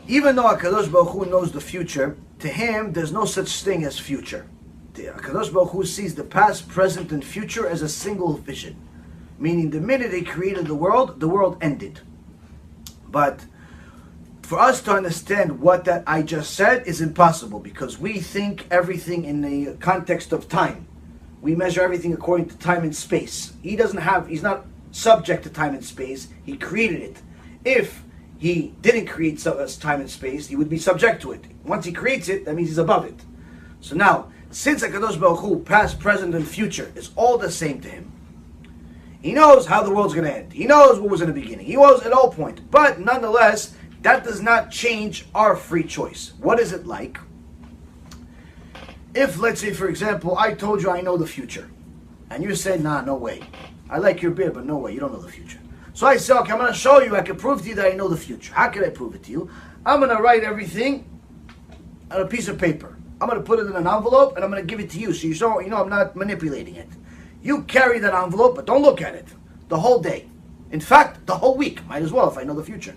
Even though HaKadosh Baruch Hu knows the future, to him there's no such thing as future. HaKadosh Baruch Hu sees the past, present, and future as a single vision. Meaning the minute he created the world ended. But for us to understand what that I just said is impossible, because we think everything in the context of time. We measure everything according to time and space. He's not subject to time and space. He created it. If he didn't create time and space, he would be subject to it. Once he creates it, that means he's above it. So now, since HaKadosh Baruch Hu, past, present, and future, is all the same to him, he knows how the world's going to end. He knows what was in the beginning. He knows at all point. But nonetheless, that does not change our free choice. What is it like? If, let's say, for example, I told you I know the future, and you said, nah, no way. I like your beer, but no way, you don't know the future. So I say, okay, I'm going to show you, I can prove to you that I know the future. How can I prove it to you? I'm going to write everything on a piece of paper. I'm going to put it in an envelope, and I'm going to give it to you, so you know I'm not manipulating it. You carry that envelope, but don't look at it the whole day. In fact, the whole week. Might as well if I know the future.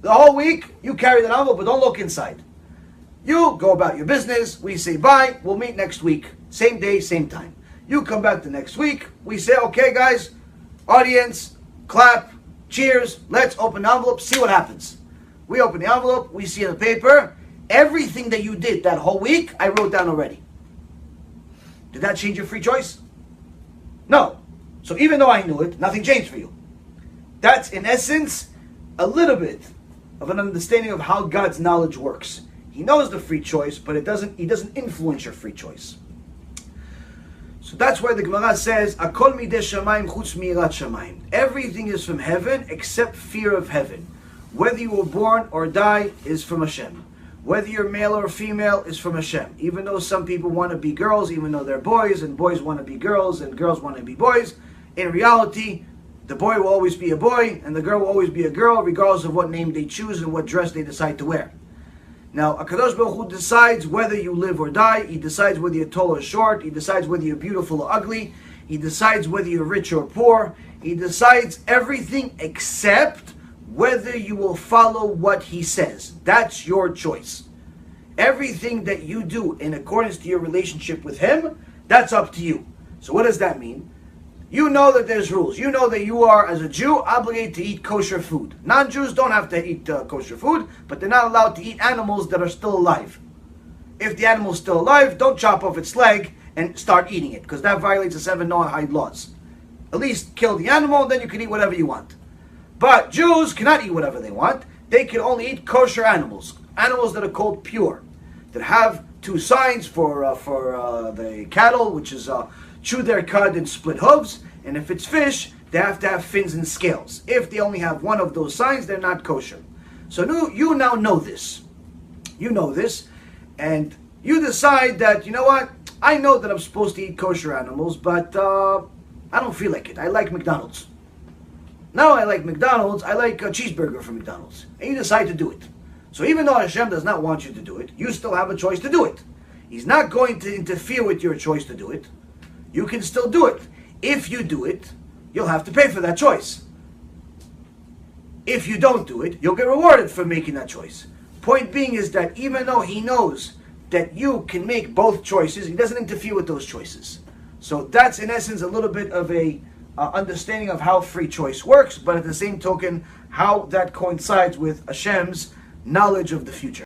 The whole week, you carry that envelope, but don't look inside. You go about your business. We say bye. We'll meet next week. Same day, same time. You come back the next week. We say, okay, guys, audience, clap, cheers. Let's open the envelope, see what happens. We open the envelope. We see in the paper, everything that you did that whole week, I wrote down already. Did that change your free choice? No. So even though I knew it, nothing changed for you. That's, in essence, a little bit of an understanding of how God's knowledge works. He knows the free choice, but he doesn't influence your free choice. So that's why the Gemara says, "Akol midei shamayim chutz mi'irat shamayim." Everything is from heaven except fear of heaven. Whether you were born or die is from Hashem. Whether you're male or female is from Hashem. Even though some people want to be girls, even though they're boys, and boys want to be girls, and girls want to be boys, in reality, the boy will always be a boy, and the girl will always be a girl, regardless of what name they choose and what dress they decide to wear. Now, HaKadosh Baruch Hu decides whether you live or die. He decides whether you're tall or short. He decides whether you're beautiful or ugly. He decides whether you're rich or poor. He decides everything except whether you will follow what He says. That's your choice. Everything that you do in accordance to your relationship with Him, that's up to you. So what does that mean? You know that there's rules. You know that you are, as a Jew, obligated to eat kosher food. Non-Jews don't have to eat kosher food, but they're not allowed to eat animals that are still alive. If the animal's still alive, don't chop off its leg and start eating it, because that violates the 7 Noahide laws. At least kill the animal, then you can eat whatever you want. But Jews cannot eat whatever they want. They can only eat kosher animals. Animals that are called pure. That have 2 signs for the cattle, which is chew their cud and split hooves, and if it's fish, they have to have fins and scales. If they only have one of those signs, they're not kosher. So you now know this. You know this, and you decide that, you know what, I know that I'm supposed to eat kosher animals, but I don't feel like it. I like McDonald's. Now I like McDonald's, I like a cheeseburger from McDonald's. And you decide to do it. So even though Hashem does not want you to do it, you still have a choice to do it. He's not going to interfere with your choice to do it. You can still do it. If you do it, you'll have to pay for that choice. If you don't do it, you'll get rewarded for making that choice. Point being is that even though He knows that you can make both choices, He doesn't interfere with those choices. So that's in essence a little bit of a understanding of how free choice works, but at the same token, how that coincides with Hashem's knowledge of the future.